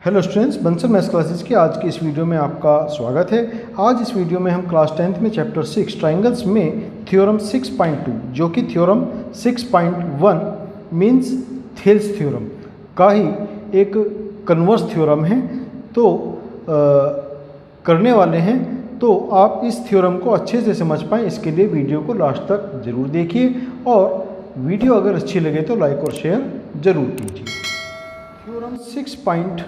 Hello students, Bansal maths classes की आज की इस वीडियो में आपका स्वागत है। आज इस वीडियो में हम क्लास 10th में चैप्टर 6 ट्राइंगल्स में थ्योरम 6.2 जो कि थ्योरम 6.1 मीन्स थेल्स थ्योरम का ही एक कन्वर्स थ्योरम है तो करने वाले हैं। तो आप इस थ्योरम को अच्छे से समझ पाएँ इसके लिए वीडियो को लास्ट तक ज़रूर देखिए और वीडियो अगर अच्छी लगे तो लाइक और शेयर ज़रूर कीजिए। थ्योरम 6.2,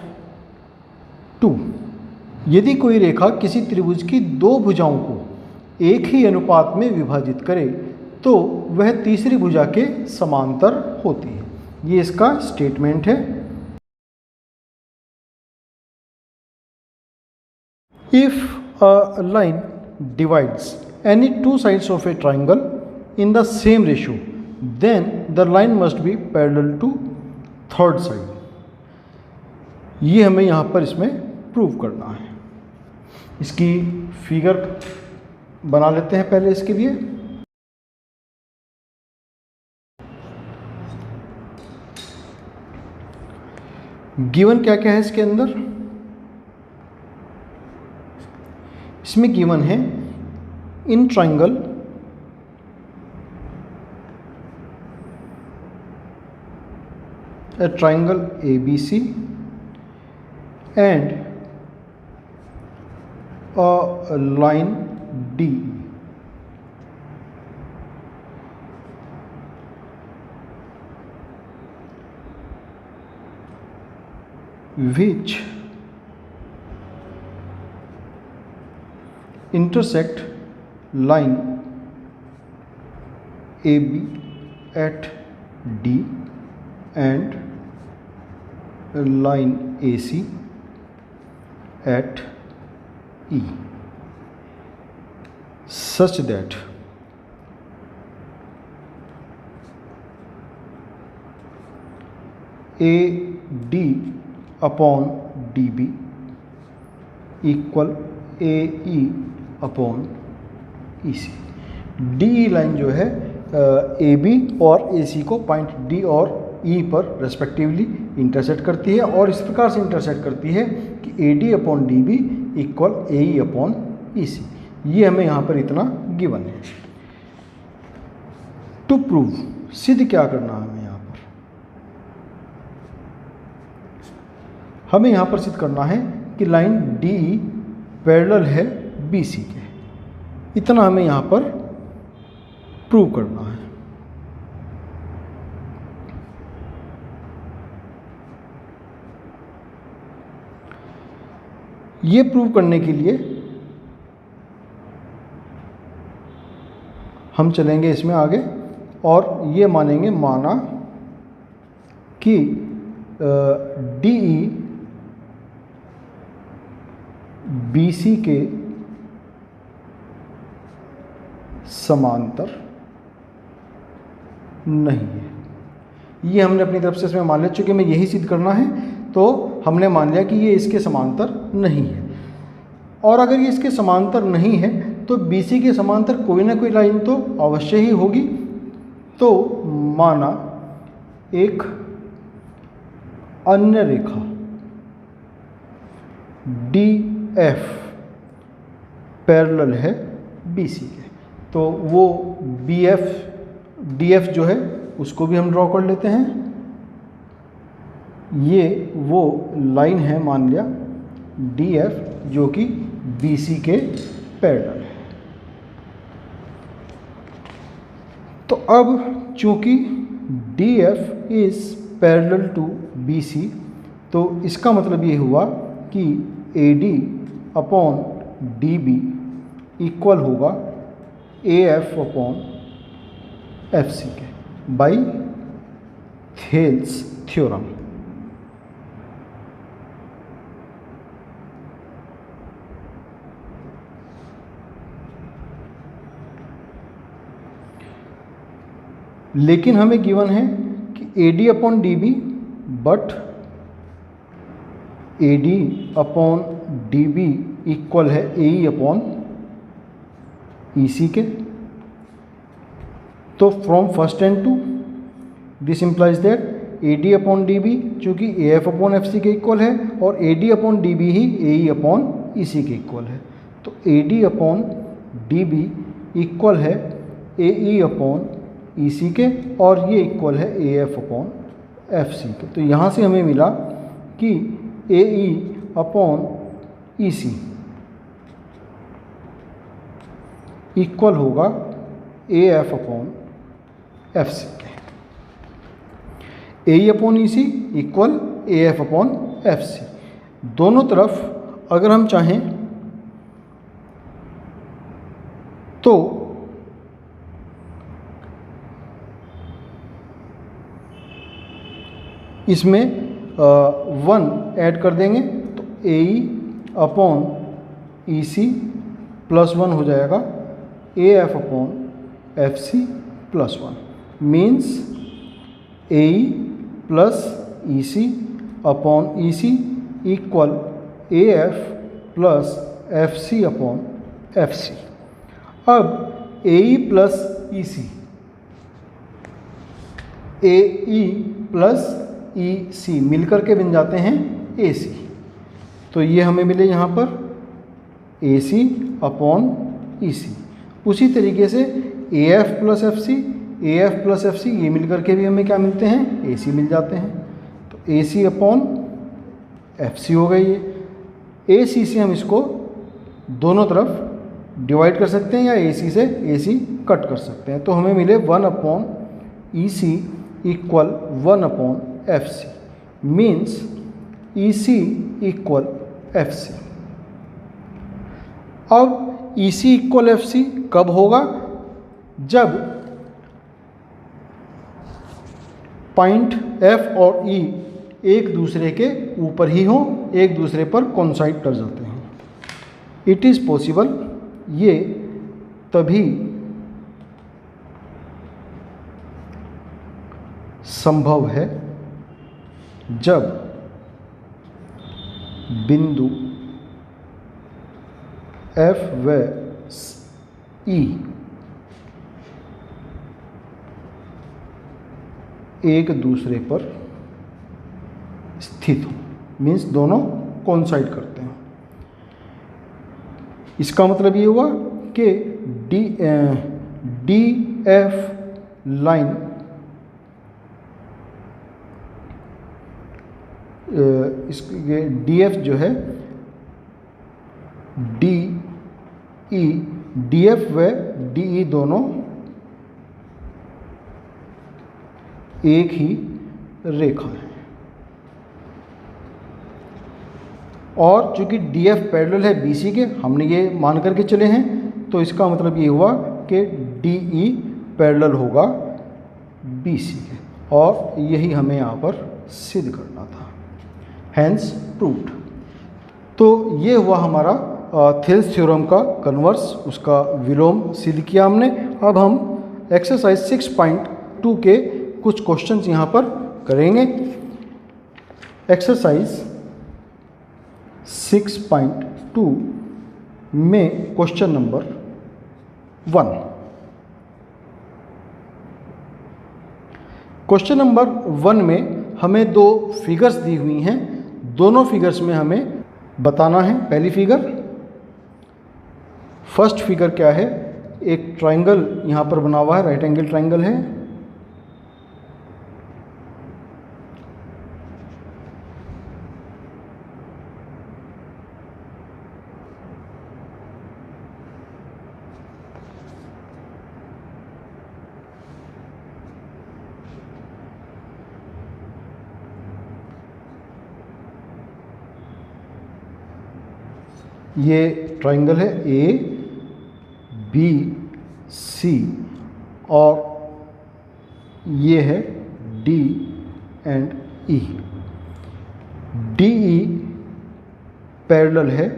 यदि कोई रेखा किसी त्रिभुज की दो भुजाओं को एक ही अनुपात में विभाजित करे तो वह तीसरी भुजा के समांतर होती है। ये इसका स्टेटमेंट है। If a line divides any two sides of a triangle in the same ratio then the line must be parallel to third side. ये हमें यहाँ पर इसमें प्रूव करना है। इसकी फिगर बना लेते हैं पहले इसके लिए। गिवन क्या क्या है इसके अंदर? इसमें गिवन है in triangle a triangle ABC and a line D which intersect line AB at D and line AC at E such that AD upon DB equal AE upon EC। DE line जो है AB और AC को point D और E पर respectively intersect करती है और इस प्रकार से इंटरसेक्ट करती है कि AD upon DB equal AE upon EC। ये हमें यहाँ पर इतना गिवन है। टू प्रूव, सिद्ध क्या करना है हमें यहाँ पर? हमें यहाँ पर सिद्ध करना है कि लाइन DE पैरेलल है BC के। इतना हमें यहाँ पर प्रूव करना है। ये प्रूव करने के लिए हम चलेंगे इसमें आगे और ये मानेंगे माना कि DE BC के समांतर नहीं है। ये हमने अपनी तरफ से इसमें मान लिया, चूँकि हमें यही सिद्ध करना है तो हमने मान लिया कि ये इसके समांतर नहीं है। और अगर ये इसके समांतर नहीं है तो BC के समांतर कोई ना कोई लाइन तो अवश्य ही होगी। तो माना एक अन्य रेखा DF पैरेलल है BC के, तो वो DF जो है उसको भी हम ड्रॉ कर लेते हैं। ये वो लाइन है मान लिया DF जो कि BC के पैरेलल है। तो अब चूंकि DF is parallel to BC तो इसका मतलब ये हुआ कि AD अपॉन DB इक्वल होगा AF अपॉन FC के बाई थेल्स थ्योरम। लेकिन हमें गिवन है कि AD upon DB but AD upon DB equal है AE अपॉन EC के। तो from first and two this implies that A D upon D B, चूँकि A F upon F C के equal है और A D upon D B ही A E upon E C के equal है। तो A D upon D B equal है A E upon E C के और ये इक्वल है A F upon F C के। तो यहाँ से हमें मिला कि ए E upon E C equal होगा A F upon F C के। A E upon E C equal A F upon F C. दोनों तरफ अगर हम चाहें तो इसमें 1 ऐड कर देंगे तो ए ई अपॉन ई सी प्लस 1 हो जाएगा A F upon F C plus 1 means A E plus E C upon E C equal A F plus F C upon F C. अब A E plus E C, A E plus E सी मिलकर के बन जाते हैं ए सी। तो ये हमें मिले यहाँ पर ए सी अपॉन ई सी। उसी तरीके से A F plus F C, A F plus F C ये मिलकर के भी हमें क्या मिलते हैं, ए सी मिल जाते हैं। तो ए सी अपॉन एफ सी हो गई है। ए सी से हम इसको दोनों तरफ डिवाइड कर सकते हैं या ए सी से ए सी कट कर सकते हैं। तो हमें मिले 1 upon E C equal 1 upon F C means E C equal F C. अब ई सी इक्वल एफ सी कब होगा, जब पॉइंट एफ और ई एक दूसरे के ऊपर ही हों, एक दूसरे पर कोइंसाइड कर जाते हैं। इट इज़ पॉसिबल, ये तभी संभव है जब बिंदु एफ व ई एक दूसरे पर स्थित हो, मीन्स दोनों कोइंसाइड करते हैं। इसका मतलब ये हुआ कि डी एफ लाइन इसके डी एफ जो है डी ई, डी एफ व डी ई दोनों एक ही रेखा है और चूंकि डी एफ पैरेलल है बी सी के, हमने ये मान करके चले हैं, तो इसका मतलब ये हुआ कि डी ई पैरेलल होगा बी सी के और यही हमें यहाँ पर सिद्ध करना था। Hence proved. तो ये हुआ हमारा थेल्स थ्योरम का कन्वर्स, उसका विलोम सिद्ध किया हमने। अब हम एक्सरसाइज 6.2 के कुछ क्वेश्चंस यहाँ पर करेंगे। एक्सरसाइज 6.2 में क्वेश्चन नंबर 1। क्वेश्चन नंबर 1 में हमें दो फिगर्स दी हुई हैं, दोनों फिगर्स में हमें बताना है। पहली फिगर, फर्स्ट फिगर क्या है, एक ट्रायंगल यहाँ पर बना हुआ है, राइट एंगल ट्रायंगल है। ये ट्रायंगल है ए बी सी और ये है D and E. D E parallel है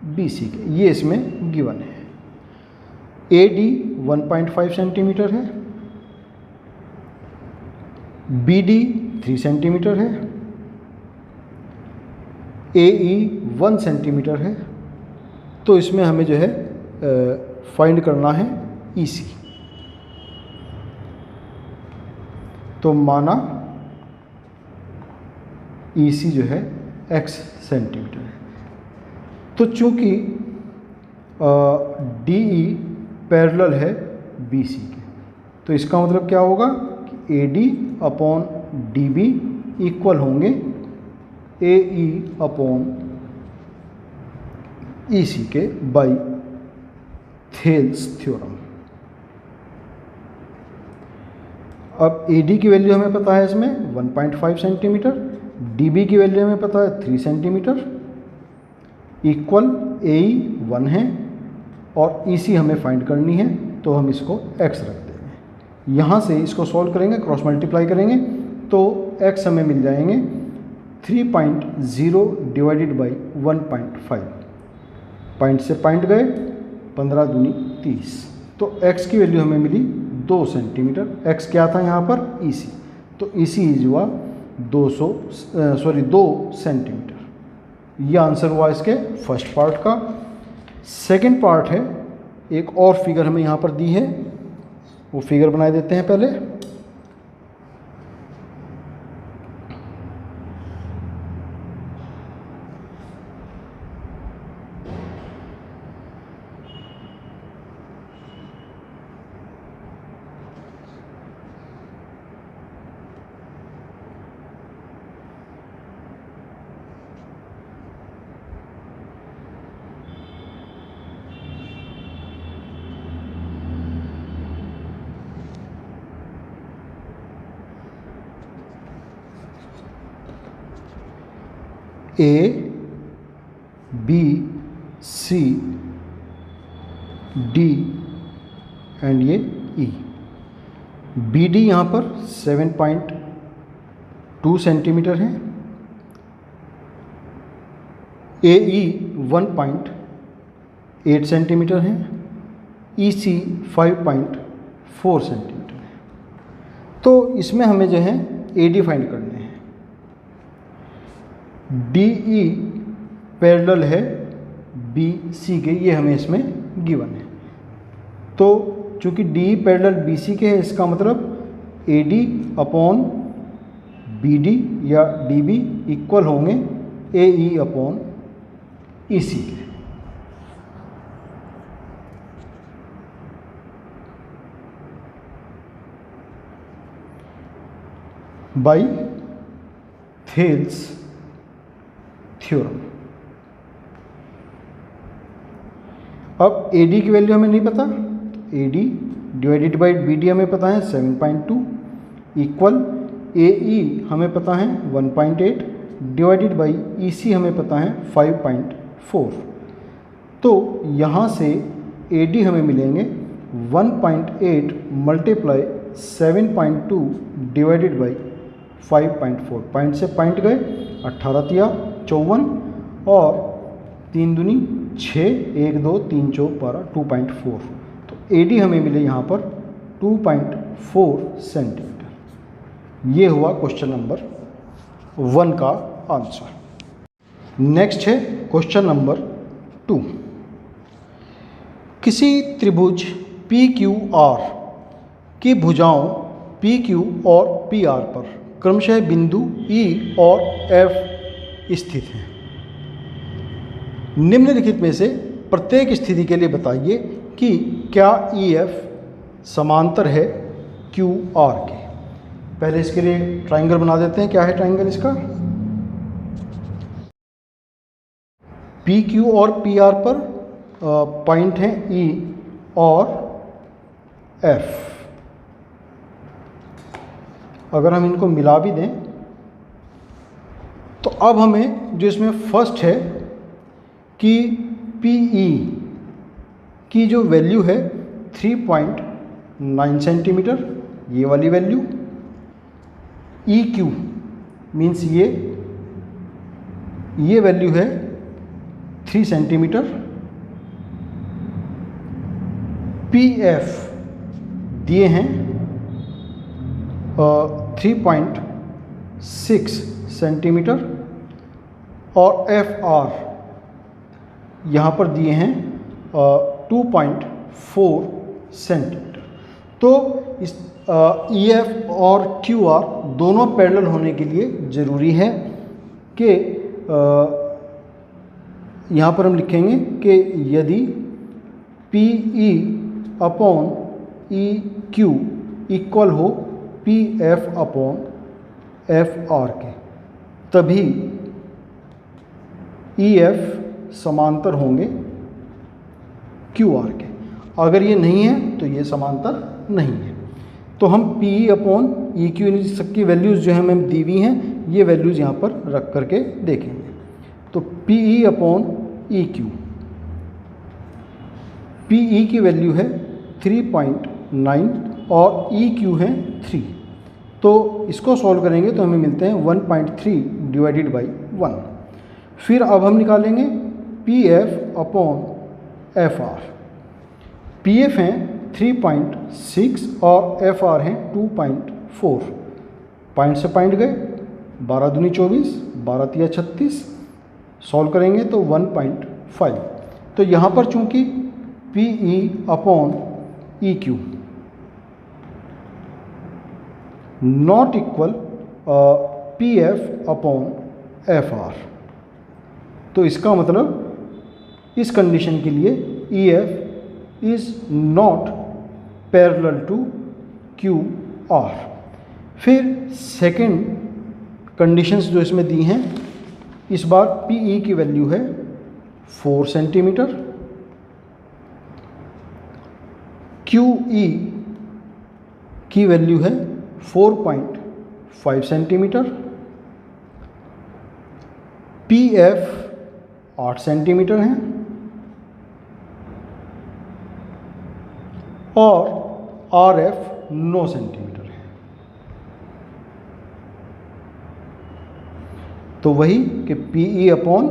बी सी के, ये इसमें गिवन है। ए डी 1.5 सेंटीमीटर है, बी डी 3 सेंटीमीटर है, ए ई 1 सेंटीमीटर है। तो इसमें हमें जो है फाइंड करना है ई सी। तो माना EC जो है x सेंटीमीटर है। तो चूँकि DE पैरेलल है BC के, तो इसका मतलब क्या होगा कि AD अपॉन DB इक्वल होंगे AE अपॉन EC के बाई थेल्स थ्योरम। अब AD की वैल्यू हमें पता है इसमें 1.5 सेंटीमीटर, DB की वैल्यू हमें पता है 3 सेंटीमीटर, इक्वल AE 1 है और EC हमें फाइंड करनी है, तो हम इसको x रख देंगे। यहाँ से इसको सॉल्व करेंगे, क्रॉस मल्टीप्लाई करेंगे तो x हमें मिल जाएंगे 3.0 डिवाइडेड बाई 1.5। पॉइंट से पॉइंट गए, 15 दूनी 30, तो x की वैल्यू हमें मिली 2 सेंटीमीटर। x क्या था यहाँ पर EC, तो EC इज हुआ 2 सेंटीमीटर। ये आंसर हुआ इसके फर्स्ट पार्ट का। सेकंड पार्ट है, एक और फिगर हमें यहाँ पर दी है, वो फिगर बना देते हैं पहले। A, B, C, D and ये E। BD यहाँ पर 7.2 सेंटीमीटर है, AE 1.8 सेंटीमीटर है, EC 5.4 सेंटीमीटर है। तो इसमें हमें जो है AD फाइंड करने हैं। DE पैरेलल है BC के, ये हमें इसमें गिवन है। तो चूँकि DE पैरेलल BC के है, इसका मतलब AD अपॉन BD या DB इक्वल होंगे AE अपॉन EC के। By Thales theorem. अब AD की वैल्यू हमें नहीं पता, AD डिवाइडेड बाई BD हमें पता है 7.2 इक्वल AE हमें पता है 1.8 डिवाइडेड बाई EC हमें पता है 5.4। तो यहाँ से AD हमें मिलेंगे 1.8 मल्टीप्लाई 7.2 डिवाइडेड बाई 5.4। पॉइंट से पॉइंट गए, 18 तिया 54 और 3 दूनी 6, 1 2 3 4 12, 2.4। तो AD हमें मिले यहाँ पर 2.4 सेंटीमीटर। ये हुआ क्वेश्चन नंबर 1 का आंसर। नेक्स्ट है क्वेश्चन नंबर 2। किसी त्रिभुज PQR की भुजाओं PQ और PR पर क्रमशः बिंदु E और F स्थित हैं। निम्नलिखित में से प्रत्येक स्थिति के लिए बताइए कि क्या EF समांतर है QR के। पहले इसके लिए ट्राइंगल बना देते हैं। क्या है ट्राइंगल इसका? PQ और PR पर पॉइंट हैं E और F। अगर हम इनको मिला भी दें तो अब हमें जो इसमें फर्स्ट है कि PE की जो वैल्यू है 3.9 सेंटीमीटर, ये वाली वैल्यू। EQ मीन्स ये वैल्यू है 3 सेंटीमीटर। PF दिए हैं 3.6 सेंटीमीटर और FR यहाँ पर दिए हैं 2.4 सेंटीमीटर। तो इस EF और QR दोनों पैरेलल होने के लिए ज़रूरी है कि यहाँ पर हम लिखेंगे कि यदि P E upon E Q equal हो P F upon F R के, तभी ई एफ समांतर होंगे क्यू आर के। अगर ये नहीं है तो ये समांतर नहीं है। तो हम P E upon E Q सबकी वैल्यूज़ जो है हमें दी हुई हैं, ये वैल्यूज़ यहाँ पर रख करके देखेंगे। तो P E upon E Q, P E की वैल्यू है 3.9 और ई क्यू है 3। तो इसको सॉल्व करेंगे तो हमें मिलते हैं 1.3 डिवाइडेड बाई 1। फिर अब हम निकालेंगे P F upon F are. P F हैं 3.6 और एफ आर हैं 2.4। पॉइंट से पॉइंट गए, 12 दूनी 24, 12 तिया 36, सॉल्व करेंगे तो 1.5। तो यहाँ पर चूँकि P E upon E Q not equal P F upon F R, तो इसका मतलब इस कंडीशन के लिए E F is not parallel to Q R. फिर सेकेंड कंडीशंस जो इसमें दी हैं, इस बार पी ई की वैल्यू है 4 सेंटीमीटर, क्यू ई की वैल्यू है 4.5 सेंटीमीटर, पी एफ 8 सेंटीमीटर है और आर एफ 9 सेंटीमीटर है। तो वही कि P E upon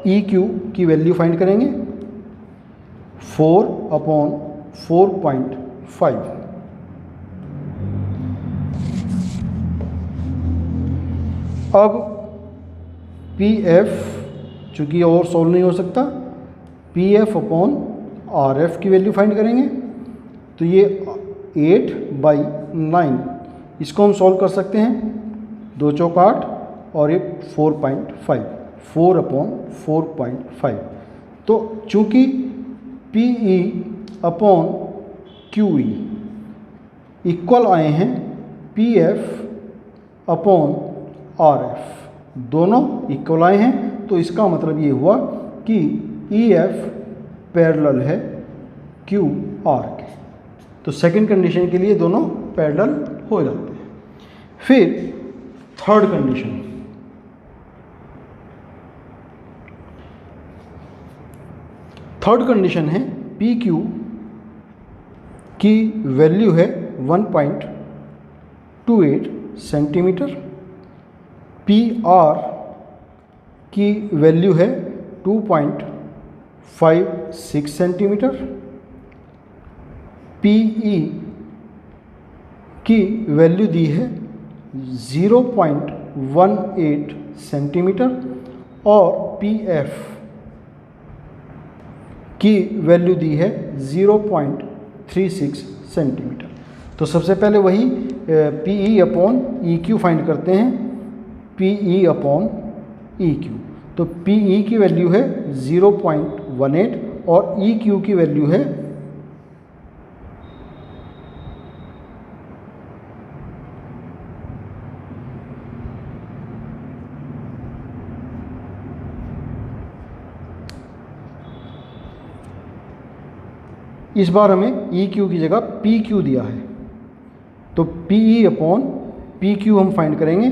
E Q की वैल्यू फाइंड करेंगे 4 अपॉन 4.5। अब पी एफ चूँकि और सॉल्व नहीं हो सकता, P F upon R F की वैल्यू फाइंड करेंगे। तो ये 8/9, इसको हम सॉल्व कर सकते हैं, 2 चौक 8 और ये 4.5, 4 अपॉन 4.5। तो चूँकि P E upon Q E equal आए हैं P F upon R F, दोनों इक्वल आए हैं, तो इसका मतलब ये हुआ कि ई एफ पैरेलल है क्यू आर के। तो सेकंड कंडीशन के लिए दोनों पैरेलल हो जाते हैं। फिर थर्ड कंडीशन, थर्ड कंडीशन है पी क्यू की वैल्यू है 1.28 सेंटीमीटर, पी आर की वैल्यू है 2.56 सेंटीमीटर, पी ई की वैल्यू दी है 0.18 सेंटीमीटर और पी एफ की वैल्यू दी है 0.36 सेंटीमीटर। तो सबसे पहले वही P E upon E Q find करते हैं, P E upon E Q. तो पी ई की वैल्यू है 0.18 और ई क्यू की वैल्यू है 0.18। इस बार हमें ई क्यू की जगह पी क्यू दिया है, तो P E upon P Q हम फाइंड करेंगे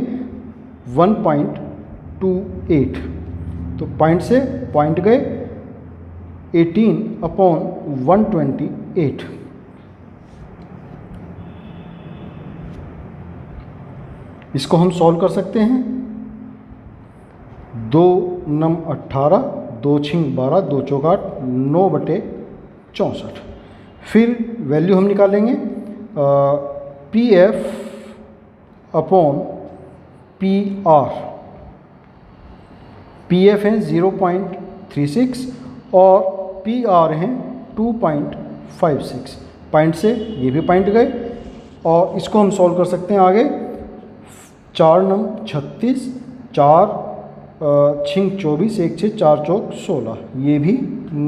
1.28। तो पॉइंट से पॉइंट गए, 18/128। इसको हम सॉल्व कर सकते हैं, 2 नम 18, 2 छिंग 12, 2 चौक 8, 9/64। फिर वैल्यू हम निकालेंगे P F upon P R. P F हैं 0.36 और पी आर हैं 2.56। पॉइंट से ये भी पॉइंट गए और इसको हम सॉल्व कर सकते हैं आगे, 4 नम 36, 4 छिंग 24, 1 6 4 चौक 16, ये भी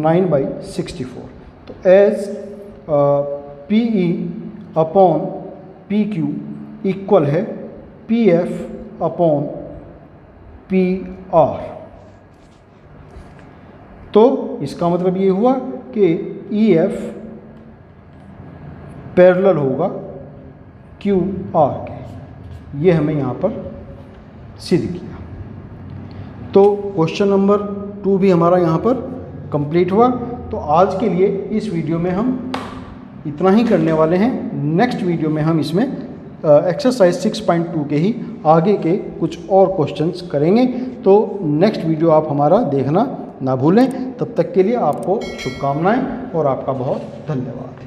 9/64। तो as PE upon PQ equal है PF अपॉन PR। तो इसका मतलब ये हुआ कि EF पैरेलल होगा QR के, ये हमें यहाँ पर सिद्ध किया। तो क्वेश्चन नंबर 2 भी हमारा यहाँ पर कंप्लीट हुआ। तो आज के लिए इस वीडियो में हम इतना ही करने वाले हैं। नेक्स्ट वीडियो में हम इसमें एक्सरसाइज 6.2 के ही आगे के कुछ और क्वेश्चंस करेंगे। तो नेक्स्ट वीडियो आप हमारा देखना ना भूलें। तब तक के लिए आपको शुभकामनाएं और आपका बहुत धन्यवाद।